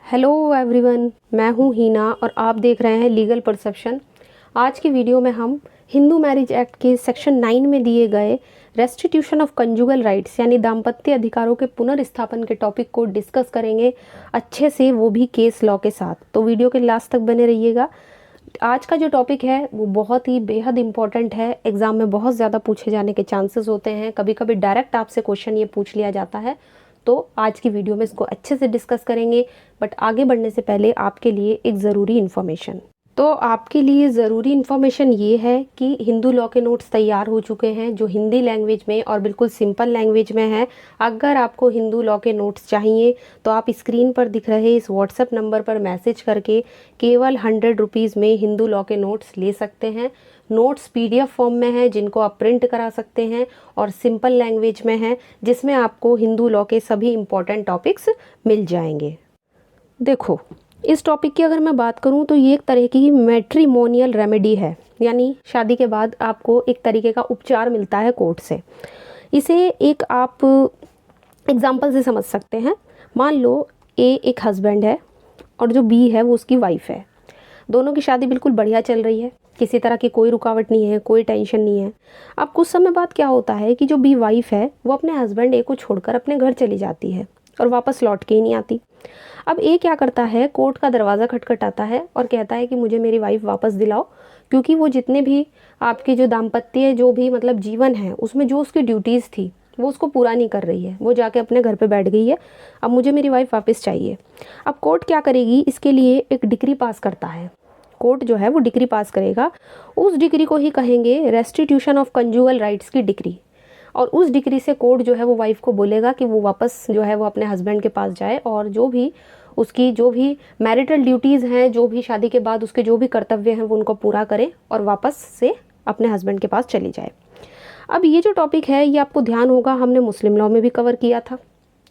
Hello everyone, मैं हूँ हीना और आप देख रहे हैं लीगल परसेप्शन। आज की वीडियो में हम हिंदू मैरिज एक्ट के सेक्शन 9 में दिए गए रेस्टिट्यूशन ऑफ कंजुगल राइट्स यानी दाम्पत्य अधिकारों के पुनर्स्थापन के टॉपिक को डिस्कस करेंगे अच्छे से, वो भी केस लॉ के साथ। तो वीडियो के लास्ट तक बने रहिएगा। आज का जो टॉपिक है वो बहुत ही बेहद इंपॉर्टेंट है। एग्ज़ाम में बहुत ज़्यादा पूछे जाने के चांसेस होते हैं, कभी कभी डायरेक्ट आपसे क्वेश्चन ये पूछ लिया जाता है। तो आज की वीडियो में इसको अच्छे से डिस्कस करेंगे। बट आगे बढ़ने से पहले आपके लिए एक ज़रूरी इन्फॉर्मेशन। तो आपके लिए ज़रूरी इन्फॉर्मेशन ये है कि हिंदू लॉ के नोट्स तैयार हो चुके हैं जो हिंदी लैंग्वेज में और बिल्कुल सिंपल लैंग्वेज में है। अगर आपको हिंदू लॉ के नोट्स चाहिए तो आप स्क्रीन पर दिख रहे इस व्हाट्सएप नंबर पर मैसेज करके केवल 100 रुपीज़ में हिंदू लॉ के नोट्स ले सकते हैं। नोट्स PDF फॉर्म में है जिनको आप प्रिंट करा सकते हैं और सिंपल लैंग्वेज में है जिसमें आपको हिंदू लॉ के सभी इम्पॉर्टेंट टॉपिक्स मिल जाएंगे। देखो, इस टॉपिक की अगर मैं बात करूं तो ये एक तरह की मैट्रिमोनियल रेमेडी है, यानी शादी के बाद आपको एक तरीके का उपचार मिलता है कोर्ट से। इसे एक आप एग्जाम्पल से समझ सकते हैं। मान लो ए एक हस्बैंड है और जो बी है वो उसकी वाइफ है। दोनों की शादी बिल्कुल बढ़िया चल रही है, किसी तरह की कोई रुकावट नहीं है, कोई टेंशन नहीं है। अब कुछ समय बाद क्या होता है कि जो बी वाइफ है वो अपने हस्बैंड ए को छोड़कर अपने घर चली जाती है और वापस लौट के ही नहीं आती। अब ए क्या करता है, कोर्ट का दरवाज़ा खटखटाता है और कहता है कि मुझे मेरी वाइफ वापस दिलाओ, क्योंकि वो जितने भी आपके जो दाम्पत्य जो भी मतलब जीवन है उसमें जो उसकी ड्यूटीज़ थी वो उसको पूरा नहीं कर रही है, वो जाके अपने घर पे बैठ गई है। अब मुझे मेरी वाइफ वापस चाहिए। अब कोर्ट क्या करेगी, इसके लिए एक डिक्री पास करता है। कोर्ट जो है वो डिक्री पास करेगा, उस डिक्री को ही कहेंगे रेस्टिट्यूशन ऑफ कंजुगल राइट्स की डिक्री। और उस डिक्री से कोर्ट जो है वो वाइफ को बोलेगा कि वो वापस जो है वो अपने हस्बैंड के पास जाए और जो भी उसकी जो भी मैरिटल ड्यूटीज़ हैं, जो भी शादी के बाद उसके जो भी कर्तव्य हैं वो उनको पूरा करे और वापस से अपने हस्बैंड के पास चली जाए। अब ये जो टॉपिक है ये आपको ध्यान होगा हमने मुस्लिम लॉ में भी कवर किया था,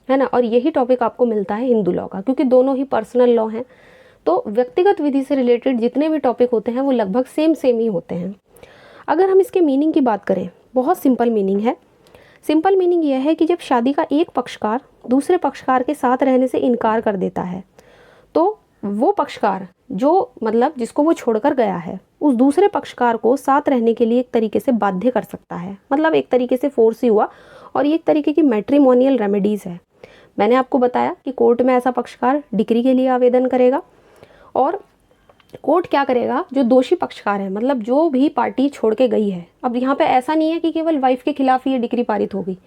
है ना। और यही टॉपिक आपको मिलता है हिंदू लॉ का, क्योंकि दोनों ही पर्सनल लॉ हैं। तो व्यक्तिगत विधि से रिलेटेड जितने भी टॉपिक होते हैं वो लगभग सेम ही होते हैं। अगर हम इसके मीनिंग की बात करें, बहुत सिंपल मीनिंग है। सिंपल मीनिंग यह है कि जब शादी का एक पक्षकार दूसरे पक्षकार के साथ रहने से इनकार कर देता है तो वो पक्षकार जो मतलब जिसको वो छोड़कर गया है उस दूसरे पक्षकार को साथ रहने के लिए एक तरीके से बाध्य कर सकता है। मतलब एक तरीके से फोर्स ही हुआ और ये एक तरीके की मैट्रिमोनियल रेमेडीज़ है। मैंने आपको बताया कि कोर्ट में ऐसा पक्षकार डिक्री के लिए आवेदन करेगा और कोर्ट क्या करेगा, जो दोषी पक्षकार है मतलब जो भी पार्टी छोड़ के गई है। अब यहाँ पे ऐसा नहीं है कि केवल वाइफ के खिलाफ ये डिक्री पारित होगी,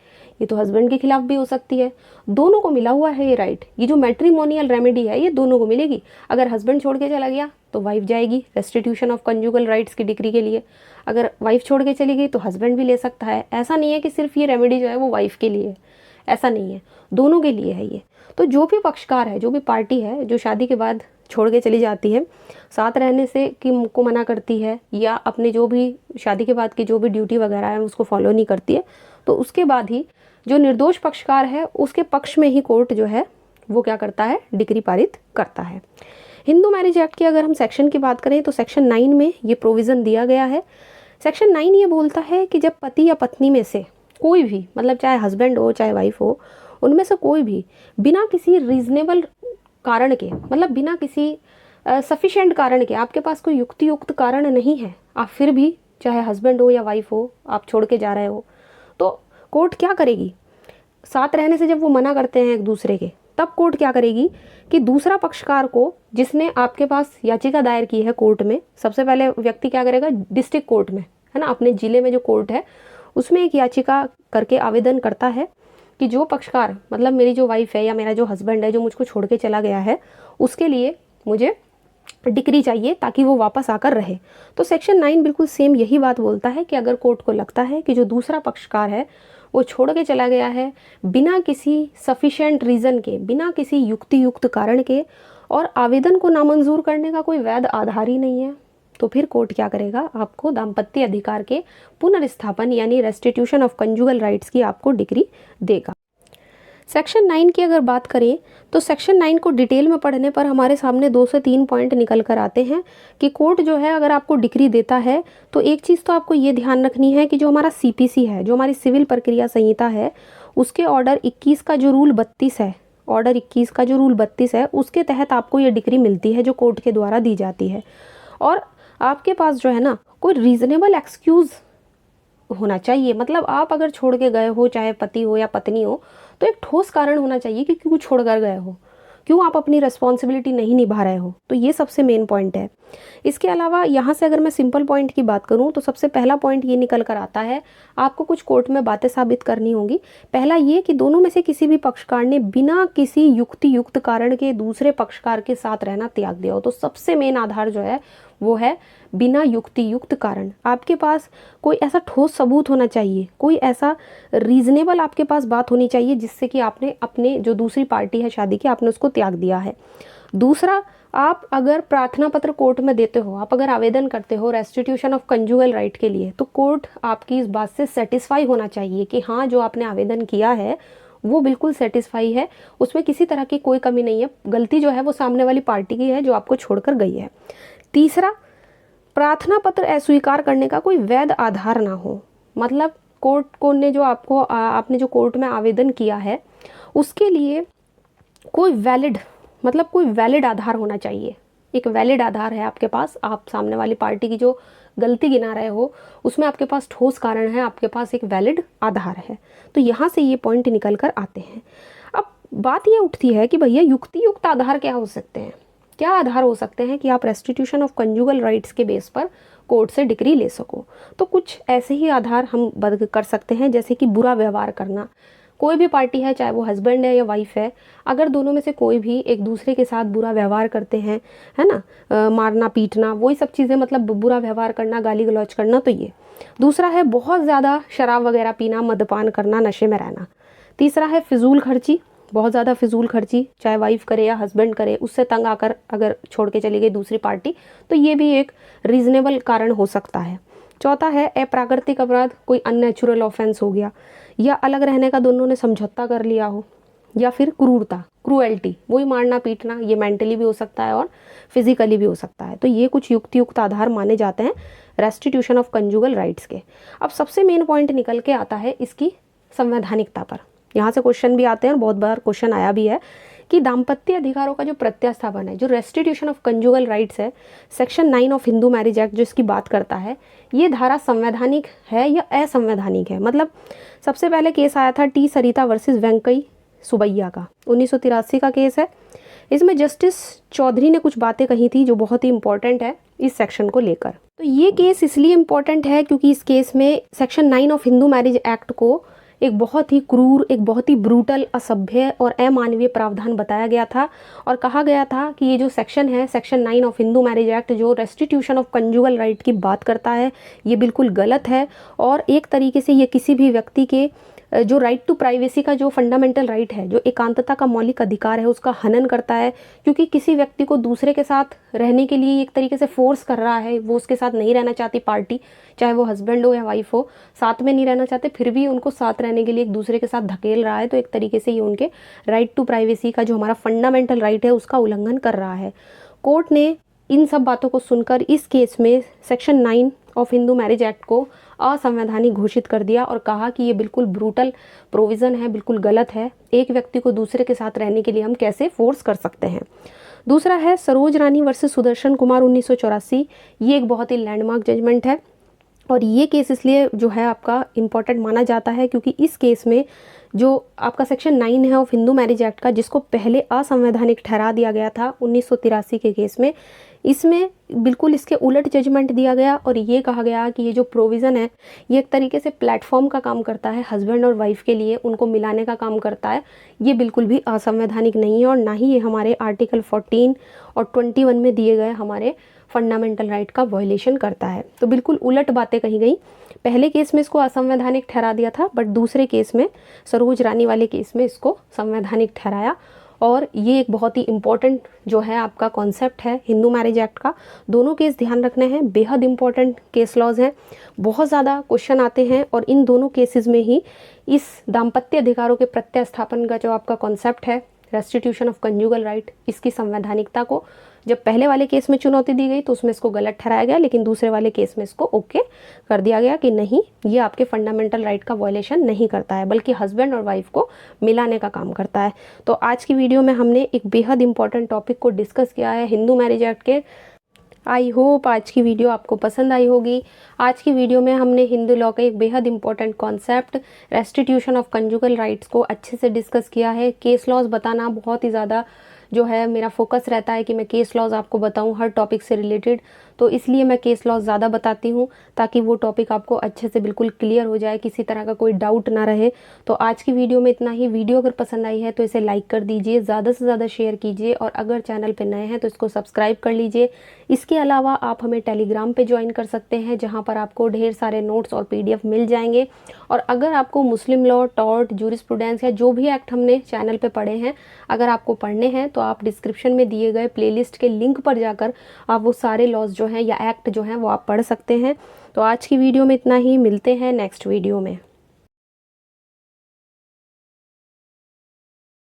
ये तो हस्बैंड के खिलाफ भी हो सकती है। दोनों को मिला हुआ है ये राइट। ये जो मैट्रिमोनियल रेमेडी है ये दोनों को मिलेगी। अगर हस्बैंड छोड़ के चला गया तो वाइफ जाएगी रेस्टिट्यूशन ऑफ कंजुगल राइट्स की डिक्री के लिए। अगर वाइफ छोड़ के चली गई तो हस्बैंड भी ले सकता है। ऐसा नहीं है कि सिर्फ ये रेमेडी जो है वो वाइफ के लिए, ऐसा नहीं है, दोनों के लिए है ये। तो जो भी पक्षकार है, जो भी पार्टी है जो शादी के बाद छोड़ के चली जाती है, साथ रहने से कि को मना करती है या अपने जो भी शादी के बाद की जो भी ड्यूटी वगैरह है उसको फॉलो नहीं करती है, तो उसके बाद ही जो निर्दोष पक्षकार है उसके पक्ष में ही कोर्ट जो है वो क्या करता है, डिक्री पारित करता है। हिंदू मैरिज एक्ट की अगर हम सेक्शन की बात करें तो सेक्शन 9 में ये प्रोविज़न दिया गया है। सेक्शन 9 ये बोलता है कि जब पति या पत्नी में से कोई भी, मतलब चाहे हस्बैंड हो चाहे वाइफ हो, उनमें से कोई भी बिना किसी रीजनेबल कारण के, मतलब बिना किसी सफिशिएंट कारण के, आपके पास कोई युक्तियुक्त कारण नहीं है, आप फिर भी चाहे हस्बैंड हो या वाइफ हो आप छोड़ के जा रहे हो, तो कोर्ट क्या करेगी, साथ रहने से जब वो मना करते हैं एक दूसरे के, तब कोर्ट क्या करेगी कि दूसरा पक्षकार को जिसने आपके पास याचिका दायर की है कोर्ट में, सबसे पहले व्यक्ति क्या करेगा, डिस्ट्रिक्ट कोर्ट में, है ना, अपने ज़िले में जो कोर्ट है उसमें एक याचिका करके आवेदन करता है कि जो पक्षकार मतलब मेरी जो वाइफ है या मेरा जो हस्बैंड है जो मुझको छोड़ के चला गया है उसके लिए मुझे डिक्री चाहिए ताकि वो वापस आकर रहे। तो सेक्शन 9 बिल्कुल सेम यही बात बोलता है कि अगर कोर्ट को लगता है कि जो दूसरा पक्षकार है वो छोड़ के चला गया है बिना किसी सफिशिएंट रीज़न के, बिना किसी युक्तियुक्त कारण के, और आवेदन को नामंजूर करने का कोई वैध आधार ही नहीं है, तो फिर कोर्ट क्या करेगा, आपको दाम्पत्य अधिकार के पुनर्स्थापन यानी रेस्टिट्यूशन ऑफ कंजुगल राइट्स की आपको डिक्री देगा। सेक्शन 9 की अगर बात करें तो सेक्शन 9 को डिटेल में पढ़ने पर हमारे सामने 2 से 3 पॉइंट निकल कर आते हैं कि कोर्ट जो है अगर आपको डिक्री देता है तो एक चीज़ तो आपको ये ध्यान रखनी है कि जो हमारा CPC है, जो हमारी सिविल प्रक्रिया संहिता है, उसके ऑर्डर 21 का जो रूल 32 है ऑर्डर 21 का जो रूल 32 है उसके तहत आपको ये डिग्री मिलती है जो कोर्ट के द्वारा दी जाती है। और आपके पास जो है ना कोई रीज़नेबल एक्सक्यूज़ होना चाहिए, मतलब आप अगर छोड़ के गए हो, चाहे पति हो या पत्नी हो, तो एक ठोस कारण होना चाहिए कि क्यों छोड़ कर गए हो, क्यों आप अपनी रिस्पॉन्सिबिलिटी नहीं निभा रहे हो। तो ये सबसे मेन पॉइंट है। इसके अलावा यहाँ से अगर मैं सिंपल पॉइंट की बात करूँ तो सबसे पहला पॉइंट ये निकल कर आता है, आपको कुछ कोर्ट में बातें साबित करनी होंगी। पहला ये कि दोनों में से किसी भी पक्षकार ने बिना किसी युक्त कारण के दूसरे पक्षकार के साथ रहना त्याग दिया हो। तो सबसे मेन आधार जो है वो है बिना युक्त कारण। आपके पास कोई ऐसा ठोस सबूत होना चाहिए, कोई ऐसा रीजनेबल आपके पास बात होनी चाहिए जिससे कि आपने अपने जो दूसरी पार्टी है शादी की, आपने उसको त्याग दिया है। दूसरा, आप अगर प्रार्थना पत्र कोर्ट में देते हो, आप अगर आवेदन करते हो रेस्टिट्यूशन ऑफ कंजुगल राइट के लिए, तो कोर्ट आपकी इस बात से सेटिस्फाई होना चाहिए कि हाँ जो आपने आवेदन किया है वो बिल्कुल सेटिस्फाई है, उसमें किसी तरह की कोई कमी नहीं है, गलती जो है वो सामने वाली पार्टी की है जो आपको छोड़कर गई है। तीसरा, प्रार्थना पत्र अस्वीकार करने का कोई वैध आधार ना हो, मतलब कोर्ट को ने जो आपने जो कोर्ट में आवेदन किया है उसके लिए कोई वैलिड आधार होना चाहिए। एक वैलिड आधार है आपके पास, आप सामने वाली पार्टी की जो गलती गिना रहे हो उसमें आपके पास ठोस कारण है, आपके पास एक वैलिड आधार है। तो यहाँ से ये पॉइंट निकल कर आते हैं। अब बात ये उठती है कि भैया युक्त आधार क्या हो सकते हैं, क्या आधार हो सकते हैं कि आप रेस्टिट्यूशन ऑफ कंजुगल राइट्स के बेस पर कोर्ट से डिग्री ले सको। तो कुछ ऐसे ही आधार हम बद कर सकते हैं, जैसे कि बुरा व्यवहार करना। कोई भी पार्टी है, चाहे वो हस्बैंड है या वाइफ है, अगर दोनों में से कोई भी एक दूसरे के साथ बुरा व्यवहार करते हैं, है ना, मारना पीटना, वही सब चीज़ें, मतलब बुरा व्यवहार करना, गाली गलौज करना, तो ये। दूसरा है बहुत ज़्यादा शराब वगैरह पीना, मद्यपान करना, नशे में रहना। तीसरा है फिजूल खर्ची, बहुत ज़्यादा फिजूल खर्ची, चाहे वाइफ करे या हस्बैंड करे, उससे तंग आकर अगर छोड़ के चली गई दूसरी पार्टी, तो ये भी एक रीज़नेबल कारण हो सकता है। चौथा है अप्राकृतिक अपराध, कोई अननेचुरल ऑफेंस हो गया, या अलग रहने का दोनों ने समझौता कर लिया हो, या फिर क्रूएल्टी, वही मारना पीटना, ये मेंटली भी हो सकता है और फिजिकली भी हो सकता है। तो ये कुछ युक्त आधार माने जाते हैं रेस्टिट्यूशन ऑफ कंजुगल राइट्स के। अब सबसे मेन पॉइंट निकल के आता है इसकी संवैधानिकता पर। यहाँ से क्वेश्चन भी आते हैं और बहुत बार क्वेश्चन आया भी है कि दाम्पत्य अधिकारों का जो प्रत्यास्थापन है, जो रेस्टिट्यूशन ऑफ कंजुगल राइट्स है, section 9 of Hindu marriage act जो इसकी बात करता है, ये धारा संवैधानिक है या असंवैधानिक है। मतलब सबसे पहले केस आया था टी सरिता वर्सेस वेंकई सुबैया का, 1983 का केस है। इसमें जस्टिस चौधरी ने कुछ बातें कही थी जो बहुत ही इंपॉर्टेंट है इस सेक्शन को लेकर। तो ये केस इसलिए इम्पॉर्टेंट है क्योंकि इस केस में section 9 of Hindu marriage act को एक बहुत ही क्रूर, एक बहुत ही ब्रूटल, असभ्य और अमानवीय प्रावधान बताया गया था और कहा गया था कि ये जो सेक्शन है, section 9 of Hindu marriage act, जो रेस्टिट्यूशन ऑफ कंजुगल राइट की बात करता है, ये बिल्कुल गलत है और एक तरीके से ये किसी भी व्यक्ति के जो राइट टू प्राइवेसी का जो फंडामेंटल राइट है, जो एकांतता का मौलिक अधिकार है, उसका हनन करता है। क्योंकि किसी व्यक्ति को दूसरे के साथ रहने के लिए एक तरीके से फोर्स कर रहा है, वो उसके साथ नहीं रहना चाहती पार्टी, चाहे वो हस्बैंड हो या वाइफ हो, साथ में नहीं रहना चाहते, फिर भी उनको साथ रहने के लिए एक दूसरे के साथ धकेल रहा है। तो एक तरीके से ये उनके राइट टू प्राइवेसी का जो हमारा फंडामेंटल राइट है उसका उल्लंघन कर रहा है। कोर्ट ने इन सब बातों को सुनकर इस केस में section 9 of Hindu marriage act को असंवैधानिक घोषित कर दिया और कहा कि ये बिल्कुल ब्रूटल प्रोविज़न है, बिल्कुल गलत है। एक व्यक्ति को दूसरे के साथ रहने के लिए हम कैसे फोर्स कर सकते हैं। दूसरा है सरोज रानी वर्सेस सुदर्शन कुमार 1984। ये एक बहुत ही लैंडमार्क जजमेंट है और ये केस इसलिए जो है आपका इम्पॉर्टेंट माना जाता है क्योंकि इस केस में जो आपका सेक्शन 9 है ऑफ हिंदू मैरिज एक्ट का, जिसको पहले असंवैधानिक ठहरा दिया गया था 1983 के केस में, इसमें बिल्कुल इसके उलट जजमेंट दिया गया और ये कहा गया कि ये जो प्रोविज़न है ये एक तरीके से प्लेटफॉर्म का काम करता है, हस्बैंड और वाइफ के लिए उनको मिलाने का काम करता है। ये बिल्कुल भी असंवैधानिक नहीं है और ना ही ये हमारे आर्टिकल 14 और 21 में दिए गए हमारे फंडामेंटल राइट का वायलेशन करता है। तो बिल्कुल उलट बातें कही गई। पहले केस में इसको असंवैधानिक ठहरा दिया था, बट दूसरे केस में, सरोज रानी वाले केस में, इसको संवैधानिक ठहराया। और ये एक बहुत ही इम्पॉर्टेंट जो है आपका कॉन्सेप्ट है हिंदू मैरिज एक्ट का। दोनों केस ध्यान रखने हैं, बेहद इंपॉर्टेंट केस लॉज हैं, बहुत ज़्यादा क्वेश्चन आते हैं और इन दोनों केसेस में ही इस दाम्पत्य अधिकारों के प्रत्यास्थापन का जो आपका कॉन्सेप्ट है रेस्टिट्यूशन ऑफ कंजुगल राइट, इसकी संवैधानिकता को जब पहले वाले केस में चुनौती दी गई तो उसमें इसको गलत ठहराया गया, लेकिन दूसरे वाले केस में इसको ओके कर दिया गया कि नहीं, ये आपके फंडामेंटल राइट का वायलेशन नहीं करता है, बल्कि हस्बैंड और वाइफ को मिलाने का काम करता है। तो आज की वीडियो में हमने एक बेहद इंपॉर्टेंट टॉपिक को डिस्कस किया है, हिंदू मैरिज एक्ट के। आई होप आज की वीडियो आपको पसंद आई होगी। आज की वीडियो में हमने हिंदू लॉ का एक बेहद important concept restitution of conjugal rights को अच्छे से डिस्कस किया है। केस लॉज बताना बहुत ही ज़्यादा जो है मेरा फोकस रहता है कि मैं केस लॉज आपको बताऊं हर टॉपिक से रिलेटेड, तो इसलिए मैं केस लॉज ज़्यादा बताती हूं ताकि वो टॉपिक आपको अच्छे से बिल्कुल क्लियर हो जाए, किसी तरह का कोई डाउट ना रहे। तो आज की वीडियो में इतना ही। वीडियो अगर पसंद आई है तो इसे लाइक कर दीजिए, ज़्यादा से ज़्यादा शेयर कीजिए, और अगर चैनल पर नए हैं तो इसको सब्सक्राइब कर लीजिए। इसके अलावा आप हमें टेलीग्राम पे ज्वाइन कर सकते हैं, जहाँ पर आपको ढेर सारे नोट्स और PDF मिल जाएंगे। और अगर आपको मुस्लिम लॉ, टॉर्ट, जूरिस्प्रूडेंस या जो भी एक्ट हमने चैनल पे पढ़े हैं अगर आपको पढ़ने हैं तो आप डिस्क्रिप्शन में दिए गए प्लेलिस्ट के लिंक पर जाकर आप वो सारे लॉज जो हैं या एक्ट जो हैं वो आप पढ़ सकते हैं। तो आज की वीडियो में इतना ही, मिलते हैं नेक्स्ट वीडियो में।